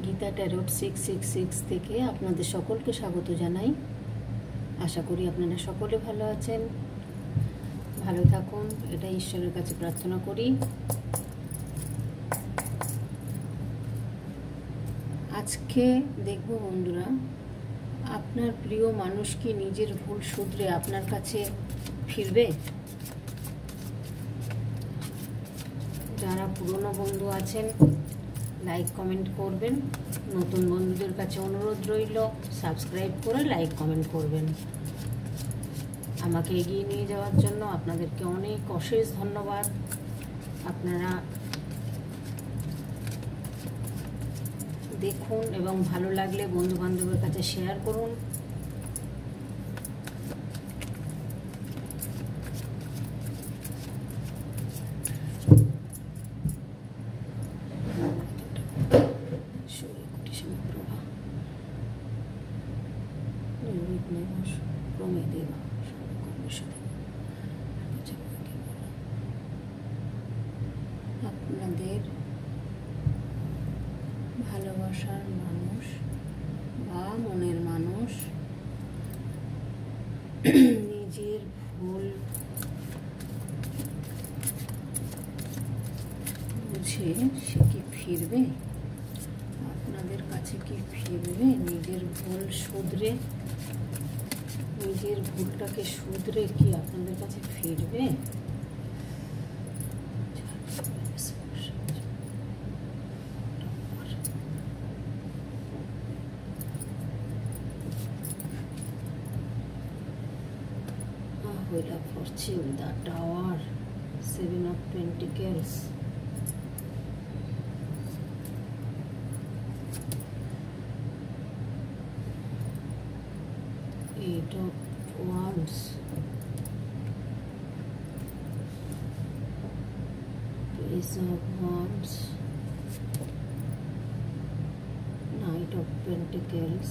Gita tarot 666 থেকে আপনাদের সকলকে স্বাগত জানাই। আশা করি আপনারা সকলে ভালো আছেন, ভালো থাকুন, এটা ঈশ্বরের কাছে প্রার্থনা করি। আজকে দেখব বন্ধুরা, আপনার প্রিয় মানুষ কি নিজের ভুল শুধরে আপনার কাছে ফিরবে? যারা পুরনো বন্ধু আছেন লাইক কমেন্ট করবেন, নতুন বন্ধুদের কাছে অনুরোধ রইল সাবস্ক্রাইব করে লাইক কমেন্ট করবেন। আমাকে এগিয়ে নিয়ে যাওয়ার জন্য আপনাদেরকে অনেক অশেষ ধন্যবাদ। আপনারা দেখুন এবং ভালো লাগলে বন্ধু বান্ধবের কাছে শেয়ার করুন। আপনাদের ভালোবাসার মানুষ বা মনের মানুষ নিজের ভুল বুঝে সে কি ফিরবে? আপনাদের কাছে কি ফিরবে? নিজের ভুল শুধরে, নিজের ভুলটাকে শুধরে কি আপনাদের কাছে ফিরবে? Wheel of Fortune, the Tower, 7 of Pentacles, Eight of Wands, Ace of Wands, Knight of Pentacles,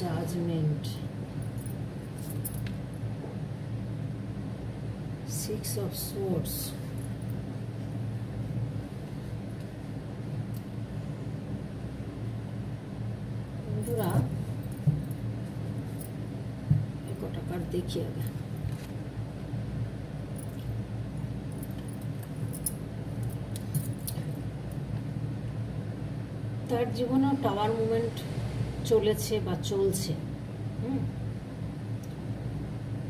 Judgment, Six of Swords, বন্ধুরা একটা কার্ড দেখি আগে। তার জীবনেও টাওয়ার মুভমেন্ট চলেছে বা চলছে,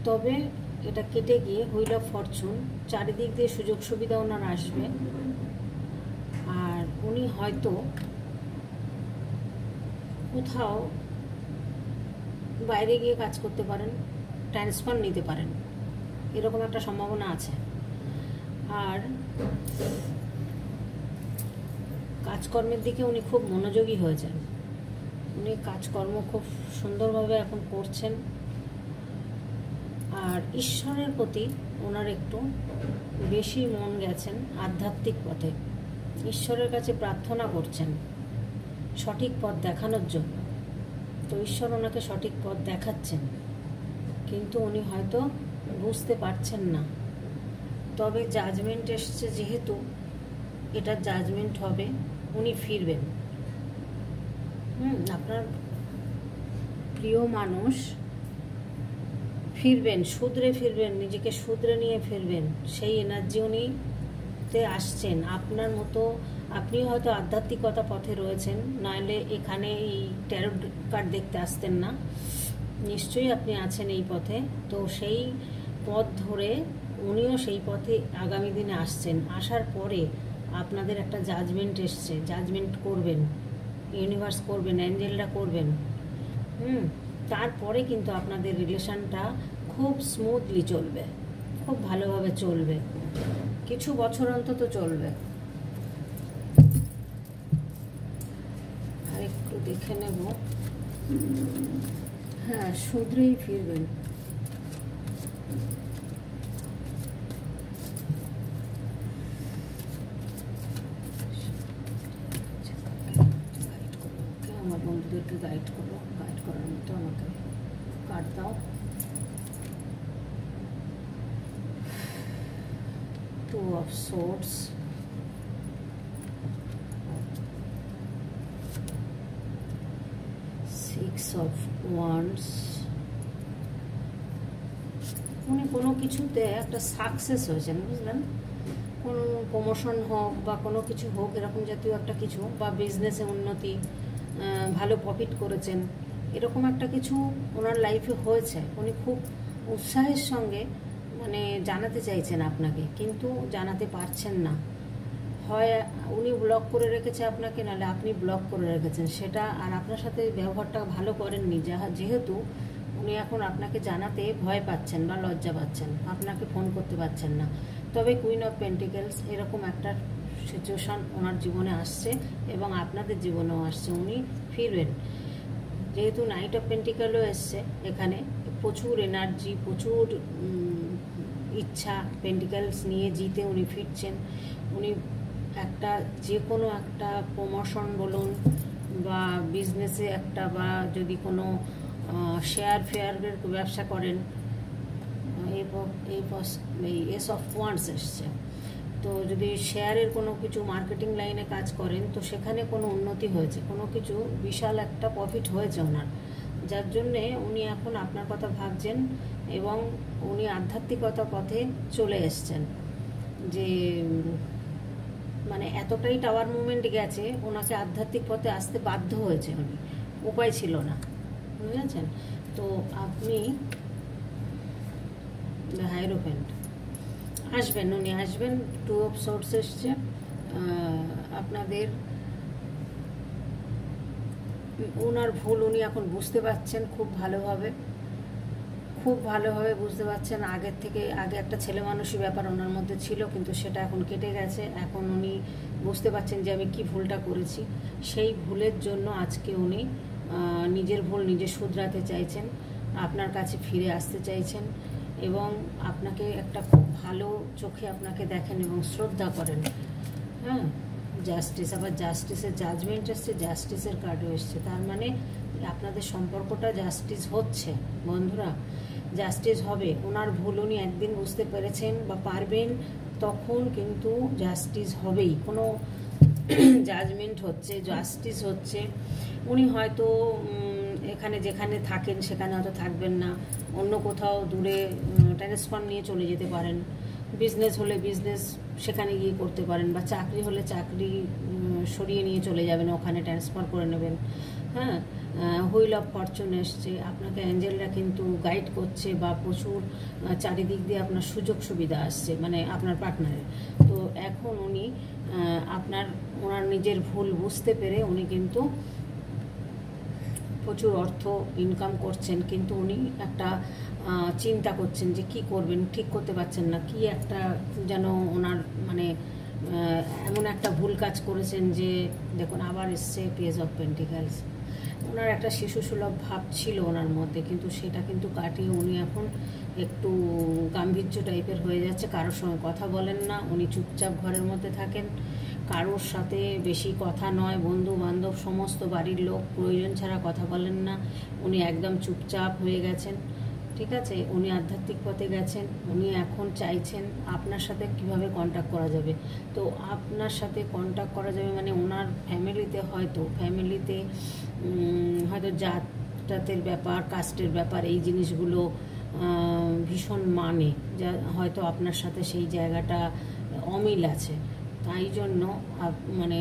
তবে এটা কেটে গিয়ে হুইল অফ ফরচুন, চারিদিক দিয়ে সুযোগ সুবিধা ওনার আসবে। আর উনি হয়তো কোথাও বাইরে গিয়ে কাজ করতে পারেন, ট্রান্সফার নিতে পারেন, এরকম একটা সম্ভাবনা আছে। আর কাজকর্মের দিকে উনি খুব মনোযোগী হয়েছেন, উনি কাজকর্ম খুব সুন্দরভাবে এখন করছেন। আর ঈশ্বরের প্রতি ওনার একটু বেশি মন গেছেন, আধ্যাত্মিক পথে ঈশ্বরের কাছে প্রার্থনা করছেন সঠিক পথ দেখানোর জন্য। তো ঈশ্বর ওনাকে সঠিক পথ দেখাচ্ছেন, কিন্তু উনি হয়তো বুঝতে পারছেন না। তবে জাজমেন্ট এসছে, যেহেতু এটা জাজমেন্ট হবে, উনি ফিরবেন। আপনার প্রিয় মানুষ ফিরবেন, শুধরে ফিরবেন, নিজেকে শুধরে নিয়ে ফিরবেন, সেই এনার্জি উনিতে আসছেন। আপনার মতো আপনিও হয়তো আধ্যাত্মিকতা পথে রয়েছেন, নাহলে এখানে এই ট্যারো কার্ড দেখতে আসতেন না। নিশ্চয়ই আপনি আছেন এই পথে। তো সেই পথ ধরে উনিও সেই পথে আগামী দিনে আসছেন। আসার পরে আপনাদের একটা জাজমেন্ট এসছে, জাজমেন্ট করবেন, ইউনিভার্স করবেন, অ্যাঞ্জেলরা করবেন। তারপরে কিন্তু আপনাদের রিলেশনটা খুব স্মুথলি চলবে, খুব ভালোভাবে চলবে, কিছু বছর অন্তত চলবে। আর একটু দেখে নেব। হ্যাঁ, শুধরেই ফিরবেন। আমার বন্ধুদেরকে গাইড করো, গাইড করার মতো আমাকে কার্ড দাও। Two of Swords, six of wands, উনি কোনো কিছুতে একটা সাকসেস হয়েছেন, বুঝলেন? কোনো প্রমোশন হোক বা কোনো কিছু হোক, এরকম জাতীয় একটা কিছু, বা বিজনেসে উন্নতি, ভালো প্রফিট করেছেন, এরকম একটা কিছু ওনার লাইফে হয়েছে। উনি খুব উৎসাহের সঙ্গে মানে জানাতে চাইছেন আপনাকে, কিন্তু জানাতে পারছেন না। হয় উনি ব্লক করে রেখেছে আপনাকে, নাহলে আপনি ব্লক করে রেখেছেন সেটা, আর আপনার সাথে ব্যবহারটা ভালো করেননি, যেহেতু উনি এখন আপনাকে জানাতে ভয় পাচ্ছেন বা লজ্জা পাচ্ছেন, আপনাকে ফোন করতে পারছেন না। তবে কুইন অফ পেন্টিকেলস এরকম একটা সিচুয়েশান ওনার জীবনে আসছে এবং আপনাদের জীবনেও আসছে, উনি ফিরবেন। যেহেতু নাইট অফ পেন্টিকেলও এসছে এখানে, প্রচুর এনার্জি, প্রচুর ইচ্ছা, পেন্টিকেলস নিয়ে জিতে উনি ফিরছেন। উনি একটা যে কোনো একটা প্রমোশন বলুন বা বিজনেসে একটা, বা যদি কোনো শেয়ার ফেয়ারের ব্যবসা করেন, এই এস অফ ওয়ান্ডস এসছে, তো যদি শেয়ারের কোনো কিছু মার্কেটিং লাইনে কাজ করেন, তো সেখানে কোনো উন্নতি হয়েছে, কোনো কিছু বিশাল একটা প্রফিট হয়েছে ওনার, যার জন্যে উনি এখন আপনার কথা ভাবছেন এবং উনি আধ্যাত্মিকতা পথে চলে এসছেন। যে মানে এতটাই টাওয়ার মুভমেন্ট গেছে, ওনাকে আধ্যাত্মিক পথে আসতে বাধ্য হয়েছে উনি, উপায় ছিল না, বুঝেছেন? তো আপনি হাইরোফেন্ট আসবেন, উনি আসবেন। টু অফ সোর্স এসছে, আপনাদের ওনার ভুল উনি এখন বুঝতে পারছেন খুব ভালোভাবে, খুব ভালোভাবে বুঝতে পারছেন। আগের থেকে, আগে একটা ছেলে মানুষই ব্যাপার ওনার মধ্যে ছিল, কিন্তু সেটা এখন কেটে গেছে। এখন উনি বুঝতে পারছেন যে আমি কি ভুলটা করেছি, সেই ভুলের জন্য আজকে উনি নিজের ভুল নিজে শুধরাতে চাইছেন, আপনার কাছে ফিরে আসতে চাইছেন এবং আপনাকে একটা খুব ভালো চোখে আপনাকে দেখেন এবং শ্রদ্ধা করেন। হ্যাঁ, জাস্টিস, আবার জাস্টিসের জাজমেন্ট এসছে, জাস্টিসের কার্ডও এসছে, তার মানে আপনাদের সম্পর্কটা জাস্টিস হচ্ছে বন্ধুরা, জাস্টিস হবে। ওনার ভুল উনি একদিন বুঝতে পেরেছেন বা পারবেন, তখন কিন্তু জাস্টিস হবেই। কোনো জাজমেন্ট হচ্ছে, জাস্টিস হচ্ছে। উনি হয়তো এখানে যেখানে থাকেন সেখানে হয়তো থাকবেন না, অন্য কোথাও দূরে ট্রান্সফার নিয়ে চলে যেতে পারেন, বিজনেস হলে বিজনেস সেখানে গিয়ে করতে পারেন, বা চাকরি হলে চাকরি সরিয়ে নিয়ে চলে যাবেন, ওখানে ট্রান্সফার করে নেবেন। হ্যাঁ, হুইল অফ ফরচুন এসছে, আপনাকে অ্যাঞ্জেলরা কিন্তু গাইড করছে, বা প্রচুর চারিদিক দিয়ে আপনার সুযোগ সুবিধা আসছে, মানে আপনার পার্টনারের। তো এখন উনি ওনার নিজের ভুল বুঝতে পেরে উনি কিন্তু প্রচুর অর্থ ইনকাম করছেন, কিন্তু উনি একটা চিন্তা করছেন যে কি করবেন, ঠিক করতে পারছেন না। কি একটা যেন ওনার মানে এমন একটা ভুল কাজ করেছেন যে, দেখুন আবার এসছে পেজ অফ পেন্টিকেলস। ওনার একটা শিশুসুলভ ভাব ছিল ওনার মধ্যে, কিন্তু সেটা কিন্তু কাটিয়ে উনি এখন একটু গাম্ভীর্য টাইপের হয়ে যাচ্ছে। কারোর সঙ্গে কথা বলেন না, উনি চুপচাপ ঘরের মধ্যে থাকেন, কারোর সাথে বেশি কথা নয়, বন্ধু বান্ধব সমস্ত বাড়ির লোক প্রয়োজন ছাড়া কথা বলেন না, উনি একদম চুপচাপ হয়ে গেছেন। ঠিক আছে, উনি আধ্যাত্মিক পথে গেছেন, উনি এখন চাইছেন আপনার সাথে কিভাবে কন্ট্যাক্ট করা যাবে। তো আপনার সাথে কন্ট্যাক্ট করা যাবে মানে ওনার ফ্যামিলিতে হয়তো জাতের ব্যাপার, কাস্টের ব্যাপার, এই জিনিসগুলো ভীষণ মানে, যা হয়তো আপনার সাথে সেই জায়গাটা অমিল আছে, তাই জন্য মানে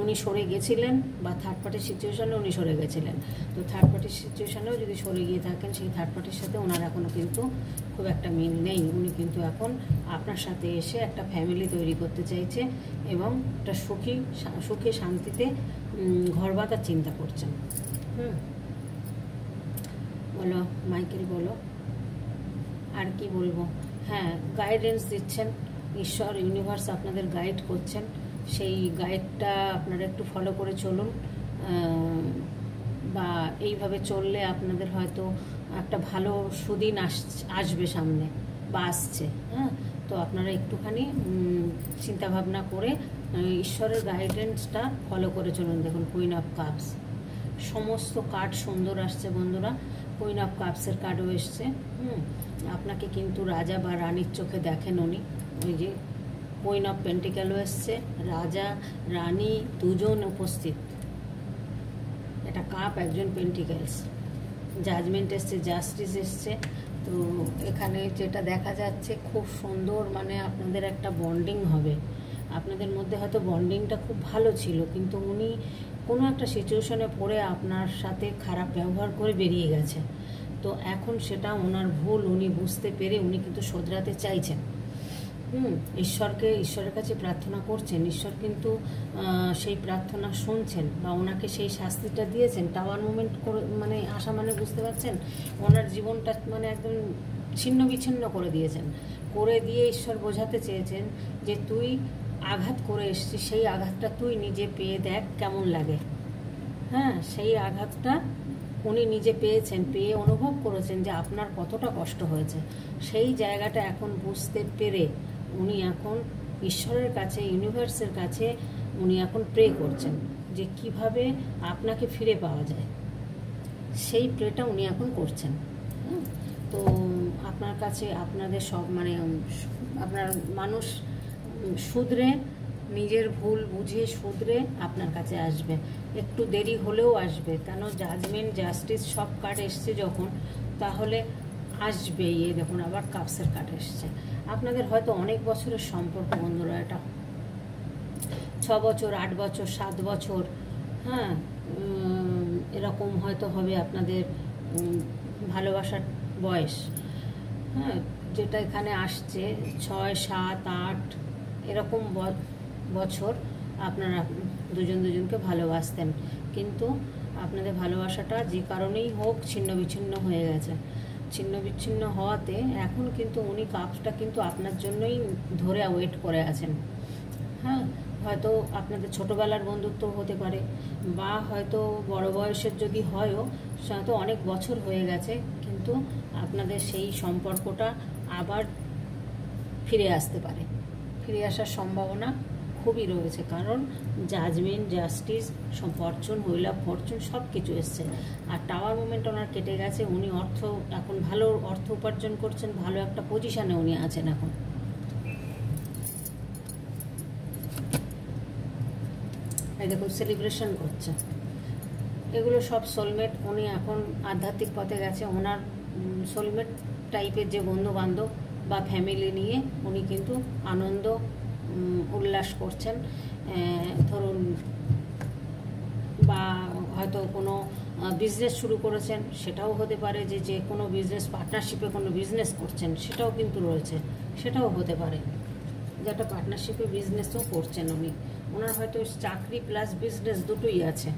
উনি সরে গেছিলেন, বা থার্ড পার্টির সিচুয়েশানে উনি সরে গেছিলেন। তো থার্ড পার্টির সিচুয়েশানেও যদি সরে গিয়ে থাকেন, সেই থার্ড পার্টির সাথে ওনার এখনও কিন্তু খুব একটা মিল নেই। উনি কিন্তু এখন আপনার সাথে এসে একটা ফ্যামিলি তৈরি করতে চাইছে এবং একটা সুখে শান্তিতে ঘর বাঁধার চিন্তা করছেন। বলো মাইকেল, বলো আর কি বলবো। হ্যাঁ, গাইডেন্স দিচ্ছেন ঈশ্বর, ইউনিভার্স আপনাদের গাইড করছেন, সেই গাইডটা আপনারা একটু ফলো করে চলুন, বা এইভাবে চললে আপনাদের হয়তো একটা ভালো সুদিন আসবে সামনে, বা আসছে। হ্যাঁ, তো আপনারা একটুখানি চিন্তাভাবনা করে ঈশ্বরের গাইডেন্সটা ফলো করে চলুন। দেখুন কুইন অফ কাপস, সমস্ত কার্ড সুন্দর আসছে বন্ধুরা। কুইন অফ কাপসের কার্ডও এসছে। আপনাকে কিন্তু রাজা বা রানীর চোখে দেখেন উনি। ওই যে কুইন অফ পেন্টিকেলও এসছে, রাজা রানী দুজন উপস্থিত। একটা কাপ, একজন পেন্টিকেলস, জাজমেন্ট এসছে, জাস্টিস এসছে। তো এখানে যেটা দেখা যাচ্ছে খুব সুন্দর, মানে আপনাদের একটা বন্ডিং হবে, আপনাদের মধ্যে হয়তো বন্ডিংটা খুব ভালো ছিল, কিন্তু উনি কোনো একটা সিচুয়েশনে পড়ে আপনার সাথে খারাপ ব্যবহার করে বেরিয়ে গেছে। তো এখন সেটা ওনার ভুল উনি বুঝতে পেরে উনি কিন্তু শোধরাতে চাইছেন। ঈশ্বরের কাছে প্রার্থনা করছেন, ঈশ্বর কিন্তু সেই প্রার্থনা শুনছেন বা ওনাকে সেই শাস্তিটা দিয়েছেন। টাওয়ার মুভমেন্ট করে মানে আসা মানে বুঝতে পারছেন, ওনার জীবনটা মানে একদম ছিন্ন বিচ্ছিন্ন করে দিয়েছেন। করে দিয়ে ঈশ্বর বোঝাতে চেয়েছেন যে তুই আঘাত করে এসেছিস, সেই আঘাতটা তুই নিজে পেয়ে দেখ কেমন লাগে। হ্যাঁ, সেই আঘাতটা উনি নিজে পেয়েছেন, পেয়ে অনুভব করেছেন যে আপনার কতটা কষ্ট হয়েছে। সেই জায়গাটা এখন বুঝতে পেরে উনি এখন ঈশ্বরের কাছে, ইউনিভার্সের কাছে উনি এখন প্রে করছেন যে কিভাবে আপনাকে ফিরে পাওয়া যায়, সেই প্রেটা উনি এখন করছেন। তো আপনার কাছে আপনাদের সব মানে আপনার মানুষ শুধরে, নিজের ভুল বুঝে শুধরে আপনার কাছে আসবে, একটু দেরি হলেও আসবে, কেন জাজমেন্ট, জাস্টিস সব কার্ড এসছে যখন, তাহলে আসবেই। এই দেখুন আবার কাপসের কার্ড এসছে। আপনাদের হয়তো অনেক বছরের সম্পর্ক বন্ধুরা, এটা 6 বছর, 8 বছর, 7 বছর, হ্যাঁ এরকম হয়তো হবে আপনাদের ভালোবাসার বয়স। হ্যাঁ, যেটা এখানে আসছে 6, 7, 8 এরকম বছর আপনারা দুজনকে ভালোবাসতেন, কিন্তু আপনাদের ভালোবাসাটা যে কারণেই হোক ছিন্ন বিচ্ছিন্ন হয়ে গেছে। ছিন্ন বিচ্ছিন্ন হওয়াতে এখন কিন্তু উনি কাপটা কিন্তু আপনার জন্যই ধরে ওয়েট করে আছেন। হ্যাঁ, হয়তো আপনাদের ছোটোবেলার বন্ধুত্ব হতে পারে, বা হয়তো বড় বয়সের যদি হয়ও, হয়তো অনেক বছর হয়ে গেছে, কিন্তু আপনাদের সেই সম্পর্কটা আবার ফিরে আসতে পারে, ফিরে আসার সম্ভাবনা খুবই রয়েছে। কারণ judgement, justice, fortune, wheel of fortune সব কিছু এসছে। আর টাওয়ার মুভমেন্ট ওনার কেটে গেছে, উনি এখন ভালো অর্থ উপার্জন করছেন, ভালো একটা পজিশানে উনি আছেন এখন। এই দেখুন সেলিব্রেশন করছে, এগুলো সব সোলমেট। উনি এখন আধ্যাত্মিক পথে গেছে, ওনার সোলমেট টাইপের যে বন্ধু বান্ধব বা ফ্যামিলি নিয়ে উনি কিন্তু আনন্দ উল্লাস করছেন। ধরুন, বা হয়তো কোনো বিজনেস শুরু করেছেন, সেটাও হতে পারে, যে কোনো বিজনেস পার্টনারশিপে কোনো বিজনেস করছেন, সেটাও কিন্তু রয়েছে, সেটাও হতে পারে যে একটা পার্টনারশিপে বিজনেসও করছেন উনি। ওনার হয়তো চাকরি প্লাস বিজনেস দুটোই আছে,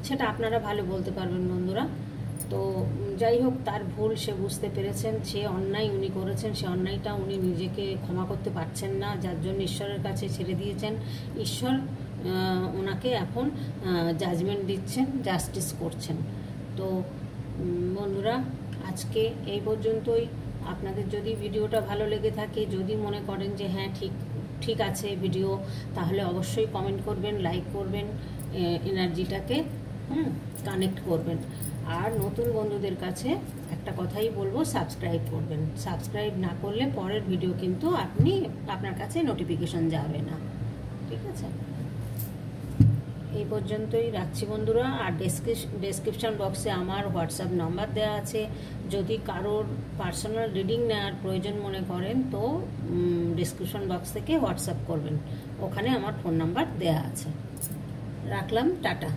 সেটা আপনারা ভালো বলতে পারবেন বন্ধুরা। তো যাই হোক, তার ভুল সে বুঝতে পেরেছেন, সে অন্যায় উনি করেছেন, সে অন্যায়টা উনি নিজেকে ক্ষমা করতে পারছেন না, যার জন্য ঈশ্বরের কাছে ছেড়ে দিয়েছেন। ঈশ্বর ওনাকে এখন জাজমেন্ট দিচ্ছেন, জাস্টিস করছেন। তো বন্ধুরা, আজকে এই পর্যন্তই। আপনাদের যদি ভিডিওটা ভালো লেগে থাকে, যদি মনে করেন যে হ্যাঁ ঠিক আছে ভিডিও, তাহলে অবশ্যই কমেন্ট করবেন, লাইক করবেন, এনার্জিটাকে কানেক্ট করবেন। আর নতুন বন্ধুদের কাছে একটা কথাই বলবো, সাবস্ক্রাইব করবেন। সাবস্ক্রাইব না করলে পরের ভিডিও কিন্তু আপনার কাছে নোটিফিকেশন যাবে না, ঠিক আছে? এই পর্যন্তই রাখছি বন্ধুরা। আর ডেসক্রিপশন বক্সে আমার হোয়াটসঅ্যাপ নাম্বার দেওয়া আছে, যদি কারোর পার্সোনাল রিডিং নেওয়ার প্রয়োজন মনে করেন তো ডেসক্রিপশন বক্স থেকে হোয়াটসঅ্যাপ করবেন, ওখানে আমার ফোন নাম্বার দেওয়া আছে। রাখলাম, টাটা।